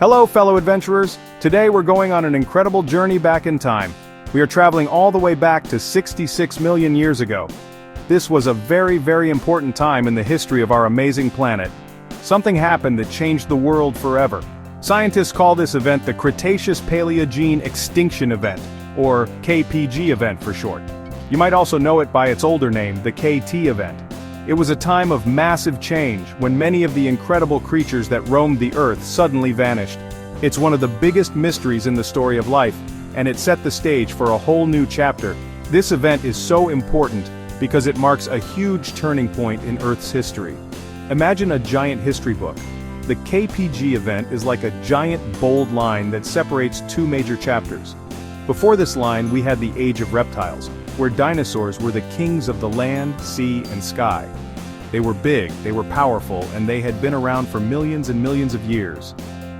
Hello, fellow adventurers! Today we're going on an incredible journey back in time. We are traveling all the way back to 66 million years ago. This was a very important time in the history of our amazing planet. Something happened that changed the world forever. Scientists call this event the Cretaceous-paleogene Extinction event, or KPG event for short. You might also know it by its older name, the KT event. It was a time of massive change when many of the incredible creatures that roamed the Earth suddenly vanished. It's one of the biggest mysteries in the story of life, and it set the stage for a whole new chapter. This event is so important because it marks a huge turning point in Earth's history. Imagine a giant history book. The KPG event is like a giant bold line that separates two major chapters. Before this line we had the Age of Reptiles, where dinosaurs were the kings of the land, sea, and sky. They were big, they were powerful, and they had been around for millions and millions of years.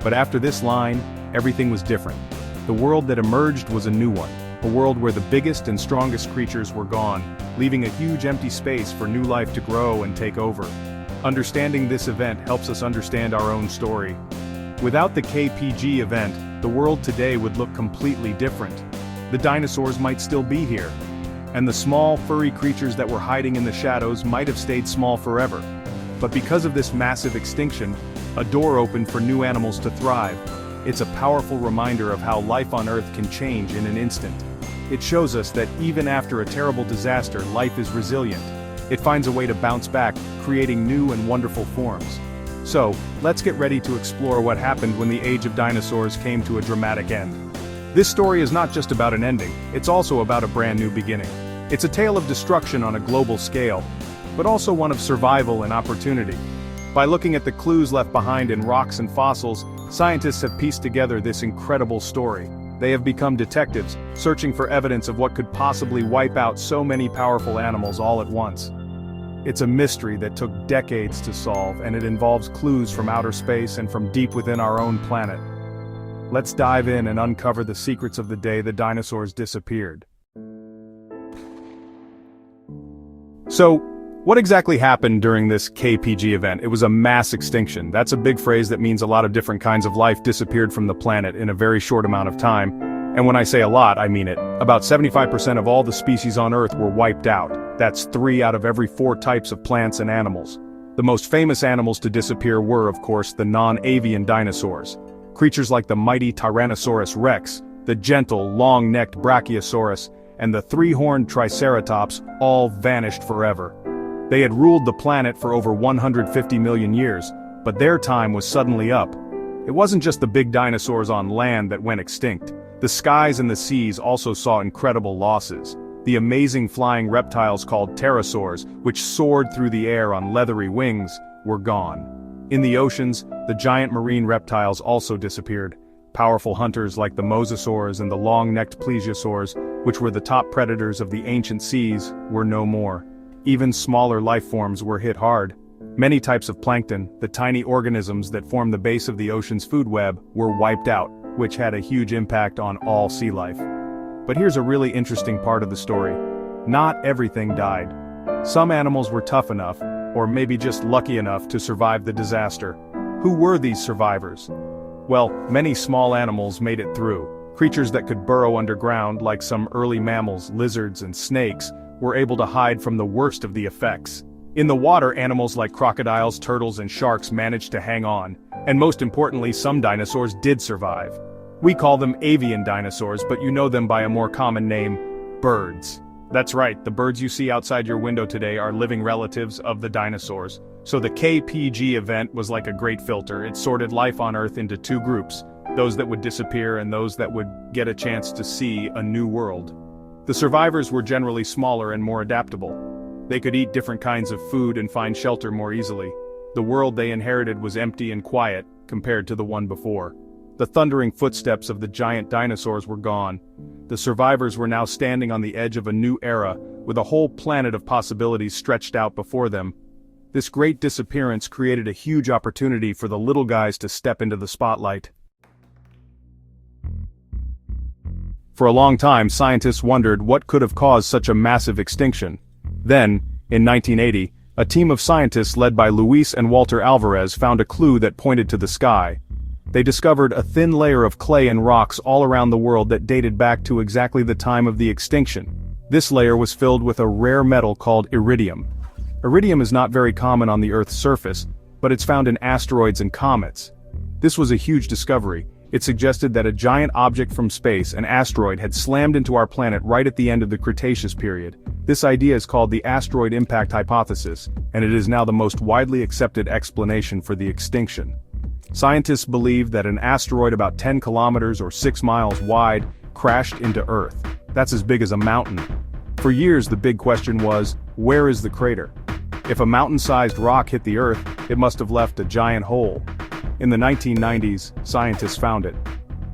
But after this line, everything was different. The world that emerged was a new one, a world where the biggest and strongest creatures were gone, leaving a huge empty space for new life to grow and take over. Understanding this event helps us understand our own story. Without the KPG event, the world today would look completely different. The dinosaurs might still be here, and the small, furry creatures that were hiding in the shadows might have stayed small forever. But because of this massive extinction, a door opened for new animals to thrive. It's a powerful reminder of how life on Earth can change in an instant. It shows us that even after a terrible disaster, life is resilient. It finds a way to bounce back, creating new and wonderful forms. So, let's get ready to explore what happened when the age of dinosaurs came to a dramatic end. This story is not just about an ending, it's also about a brand new beginning. It's a tale of destruction on a global scale, but also one of survival and opportunity. By looking at the clues left behind in rocks and fossils, scientists have pieced together this incredible story. They have become detectives, searching for evidence of what could possibly wipe out so many powerful animals all at once. It's a mystery that took decades to solve, and it involves clues from outer space and from deep within our own planet. Let's dive in and uncover the secrets of the day the dinosaurs disappeared. So, what exactly happened during this KPG event? It was a mass extinction. That's a big phrase that means a lot of different kinds of life disappeared from the planet in a very short amount of time. And when I say a lot, I mean it. About 75% of all the species on Earth were wiped out. That's 3 out of every 4 types of plants and animals. The most famous animals to disappear were, of course, the non-avian dinosaurs. Creatures like the mighty Tyrannosaurus rex, the gentle, long-necked Brachiosaurus, and the 3-horned Triceratops all vanished forever. They had ruled the planet for over 150 million years, but their time was suddenly up. It wasn't just the big dinosaurs on land that went extinct. The skies and the seas also saw incredible losses. The amazing flying reptiles called pterosaurs, which soared through the air on leathery wings, were gone. In the oceans, the giant marine reptiles also disappeared. Powerful hunters like the mosasaurs and the long-necked plesiosaurs, which were the top predators of the ancient seas, were no more. Even smaller life forms were hit hard. Many types of plankton, the tiny organisms that form the base of the ocean's food web, were wiped out, which had a huge impact on all sea life. But here's a really interesting part of the story. Not everything died. Some animals were tough enough, or maybe just lucky enough to survive the disaster. Who were these survivors? Well, many small animals made it through. Creatures that could burrow underground, like some early mammals, lizards, and snakes, were able to hide from the worst of the effects. In the water, animals like crocodiles, turtles, and sharks managed to hang on. And most importantly, some dinosaurs did survive. We call them avian dinosaurs, but you know them by a more common name, birds. That's right, the birds you see outside your window today are living relatives of the dinosaurs. So the KPG event was like a great filter. It sorted life on Earth into 2 groups, those that would disappear and those that would get a chance to see a new world. The survivors were generally smaller and more adaptable. They could eat different kinds of food and find shelter more easily. The world they inherited was empty and quiet compared to the one before. The thundering footsteps of the giant dinosaurs were gone. The survivors were now standing on the edge of a new era, with a whole planet of possibilities stretched out before them. This great disappearance created a huge opportunity for the little guys to step into the spotlight. For a long time, scientists wondered what could have caused such a massive extinction. Then, in 1980, a team of scientists led by Luis and Walter Alvarez found a clue that pointed to the sky. They discovered a thin layer of clay and rocks all around the world that dated back to exactly the time of the extinction. This layer was filled with a rare metal called iridium. Iridium is not very common on the Earth's surface, but it's found in asteroids and comets. This was a huge discovery. It suggested that a giant object from space, an asteroid, had slammed into our planet right at the end of the Cretaceous period. This idea is called the asteroid impact hypothesis, and it is now the most widely accepted explanation for the extinction. Scientists believe that an asteroid about 10 kilometers or 6 miles wide crashed into Earth. That's as big as a mountain. For years the big question was, where is the crater? If a mountain-sized rock hit the Earth, it must have left a giant hole. In the 1990s, scientists found it.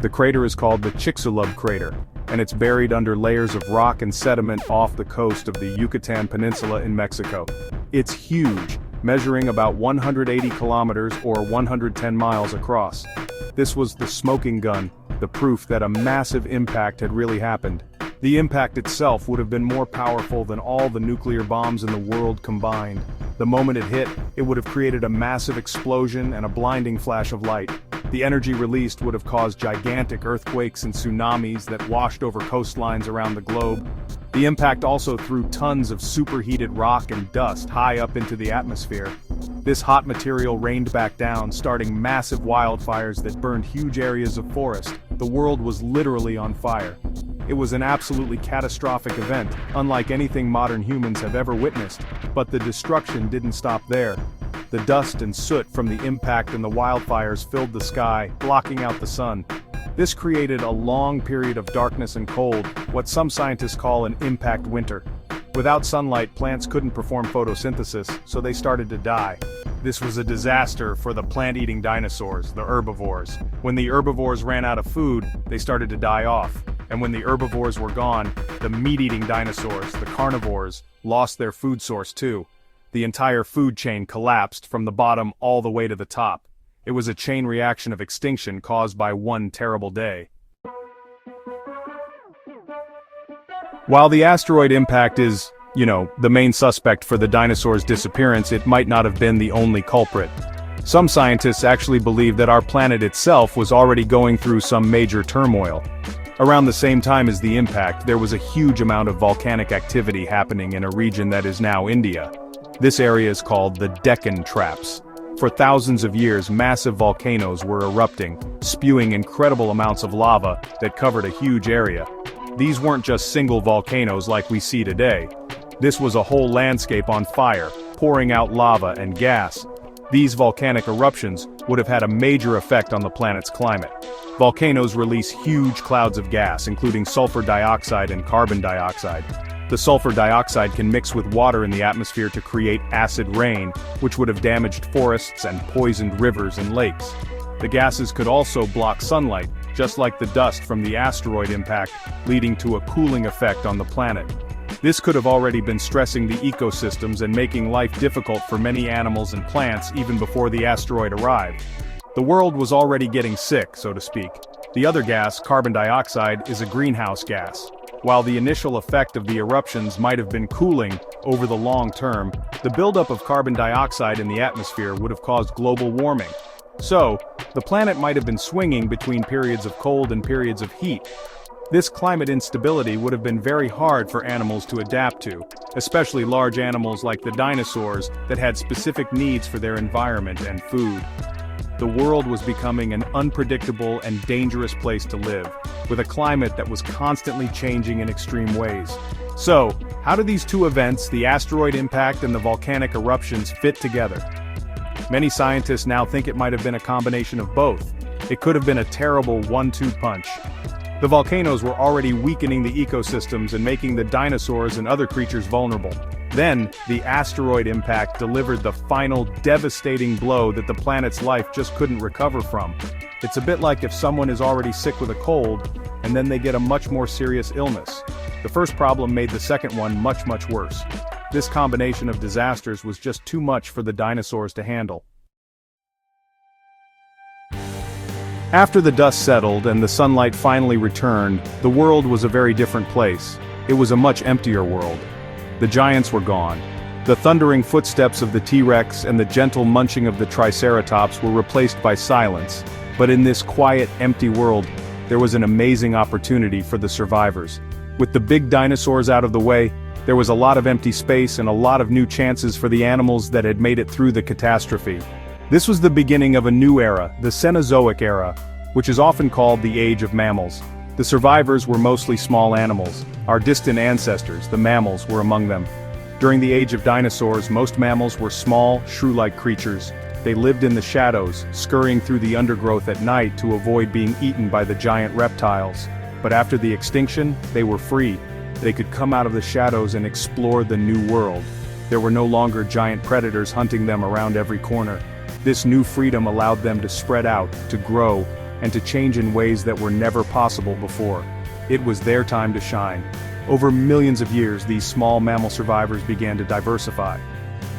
The crater is called the Chicxulub crater, and it's buried under layers of rock and sediment off the coast of the Yucatan Peninsula in Mexico. It's huge, measuring about 180 kilometers or 110 miles across. This was the smoking gun, the proof that a massive impact had really happened. The impact itself would have been more powerful than all the nuclear bombs in the world combined. The moment it hit, it would have created a massive explosion and a blinding flash of light. The energy released would have caused gigantic earthquakes and tsunamis that washed over coastlines around the globe. The impact also threw tons of superheated rock and dust high up into the atmosphere. This hot material rained back down, starting massive wildfires that burned huge areas of forest. The world was literally on fire. It was an absolutely catastrophic event, unlike anything modern humans have ever witnessed, but the destruction didn't stop there. The dust and soot from the impact and the wildfires filled the sky, blocking out the sun. This created a long period of darkness and cold, what some scientists call an impact winter. Without sunlight, plants couldn't perform photosynthesis, so they started to die. This was a disaster for the plant-eating dinosaurs, the herbivores. When the herbivores ran out of food, they started to die off. And when the herbivores were gone, the meat-eating dinosaurs, the carnivores, lost their food source too. The entire food chain collapsed from the bottom all the way to the top. It was a chain reaction of extinction caused by one terrible day. While the asteroid impact is, the main suspect for the dinosaurs' disappearance, it might not have been the only culprit. Some scientists actually believe that our planet itself was already going through some major turmoil. Around the same time as the impact, there was a huge amount of volcanic activity happening in a region that is now India. This area is called the Deccan Traps. For thousands of years, massive volcanoes were erupting, spewing incredible amounts of lava that covered a huge area. These weren't just single volcanoes like we see today. This was a whole landscape on fire, pouring out lava and gas. These volcanic eruptions would have had a major effect on the planet's climate. Volcanoes release huge clouds of gas, including sulfur dioxide and carbon dioxide. The sulfur dioxide can mix with water in the atmosphere to create acid rain, which would have damaged forests and poisoned rivers and lakes. The gases could also block sunlight, just like the dust from the asteroid impact, leading to a cooling effect on the planet. This could have already been stressing the ecosystems and making life difficult for many animals and plants even before the asteroid arrived. The world was already getting sick, so to speak. The other gas, carbon dioxide, is a greenhouse gas. While the initial effect of the eruptions might have been cooling, over the long term, the buildup of carbon dioxide in the atmosphere would have caused global warming. So, the planet might have been swinging between periods of cold and periods of heat. This climate instability would have been very hard for animals to adapt to, especially large animals like the dinosaurs that had specific needs for their environment and food. The world was becoming an unpredictable and dangerous place to live, with a climate that was constantly changing in extreme ways. So, how do these two events, the asteroid impact and the volcanic eruptions, fit together? Many scientists now think it might have been a combination of both. It could have been a terrible one-two punch. The volcanoes were already weakening the ecosystems and making the dinosaurs and other creatures vulnerable. Then, the asteroid impact delivered the final devastating blow that the planet's life just couldn't recover from. It's a bit like if someone is already sick with a cold, and then they get a much more serious illness. The first problem made the second one much, much worse. This combination of disasters was just too much for the dinosaurs to handle. After the dust settled and the sunlight finally returned, the world was a very different place. It was a much emptier world. The giants were gone. The thundering footsteps of the T-Rex and the gentle munching of the Triceratops were replaced by silence. But in this quiet, empty world, there was an amazing opportunity for the survivors. With the big dinosaurs out of the way, there was a lot of empty space and a lot of new chances for the animals that had made it through the catastrophe. This was the beginning of a new era, the Cenozoic era, which is often called the Age of Mammals. The survivors were mostly small animals. Our distant ancestors, the mammals, were among them. During the Age of Dinosaurs, most mammals were small, shrew-like creatures. They lived in the shadows, scurrying through the undergrowth at night to avoid being eaten by the giant reptiles. But after the extinction, they were free. They could come out of the shadows and explore the new world. There were no longer giant predators hunting them around every corner. This new freedom allowed them to spread out, to grow, and to change in ways that were never possible before. It was their time to shine. Over millions of years, these small mammal survivors began to diversify.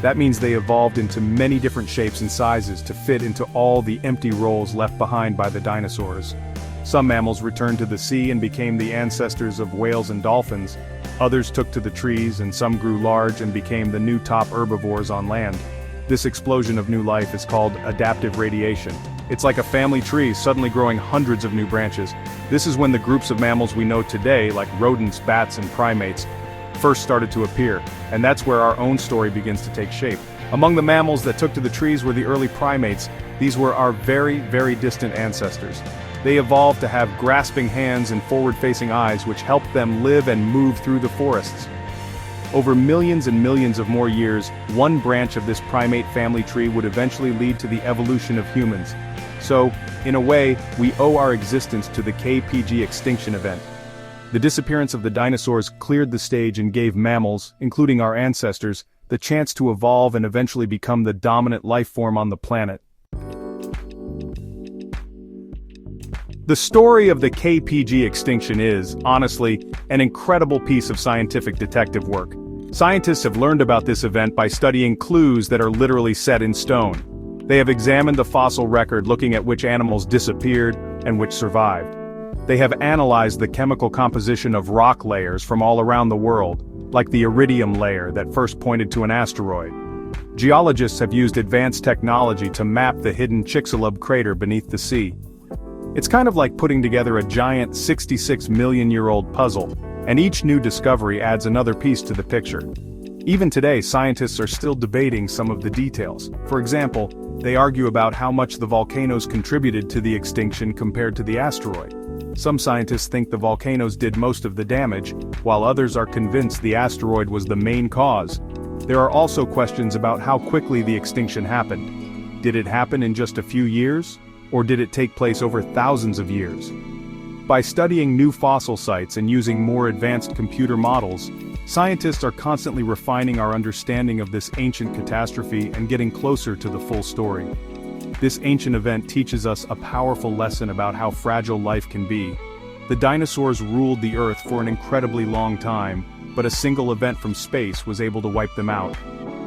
That means they evolved into many different shapes and sizes to fit into all the empty roles left behind by the dinosaurs. Some mammals returned to the sea and became the ancestors of whales and dolphins. Others took to the trees, and some grew large and became the new top herbivores on land. This explosion of new life is called adaptive radiation. It's like a family tree suddenly growing hundreds of new branches. This is when the groups of mammals we know today, like rodents, bats, and primates, first started to appear, and that's where our own story begins to take shape. Among the mammals that took to the trees were the early primates. These were our very, very distant ancestors. They evolved to have grasping hands and forward-facing eyes, which helped them live and move through the forests. Over millions and millions of more years, one branch of this primate family tree would eventually lead to the evolution of humans. So, in a way, we owe our existence to the KPG extinction event. The disappearance of the dinosaurs cleared the stage and gave mammals, including our ancestors, the chance to evolve and eventually become the dominant life form on the planet. The story of the KPG extinction is, honestly, an incredible piece of scientific detective work. Scientists have learned about this event by studying clues that are literally set in stone. They have examined the fossil record, looking at which animals disappeared and which survived. They have analyzed the chemical composition of rock layers from all around the world, like the iridium layer that first pointed to an asteroid. Geologists have used advanced technology to map the hidden Chicxulub crater beneath the sea. It's kind of like putting together a giant 66-million-year-old puzzle, and each new discovery adds another piece to the picture. Even today, scientists are still debating some of the details. For example, they argue about how much the volcanoes contributed to the extinction compared to the asteroid. Some scientists think the volcanoes did most of the damage, while others are convinced the asteroid was the main cause. There are also questions about how quickly the extinction happened. Did it happen in just a few years? Or did it take place over thousands of years? By studying new fossil sites and using more advanced computer models, scientists are constantly refining our understanding of this ancient catastrophe and getting closer to the full story. This ancient event teaches us a powerful lesson about how fragile life can be. The dinosaurs ruled the Earth for an incredibly long time, but a single event from space was able to wipe them out.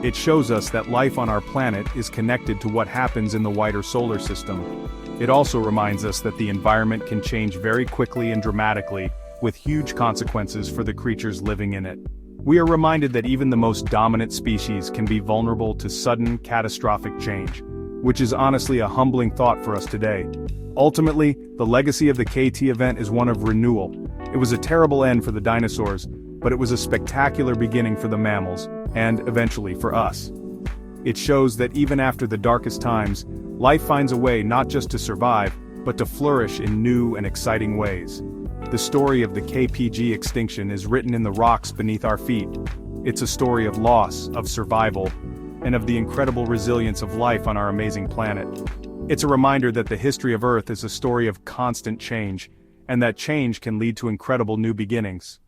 It shows us that life on our planet is connected to what happens in the wider solar system. It also reminds us that the environment can change very quickly and dramatically, with huge consequences for the creatures living in it. We are reminded that even the most dominant species can be vulnerable to sudden, catastrophic change, which is honestly a humbling thought for us today. Ultimately, the legacy of the KT event is one of renewal. It was a terrible end for the dinosaurs, but it was a spectacular beginning for the mammals, and eventually for us. It shows that even after the darkest times, life finds a way not just to survive, but to flourish in new and exciting ways. The story of the KPG extinction is written in the rocks beneath our feet. It's a story of loss, of survival, and of the incredible resilience of life on our amazing planet. It's a reminder that the history of Earth is a story of constant change, and that change can lead to incredible new beginnings.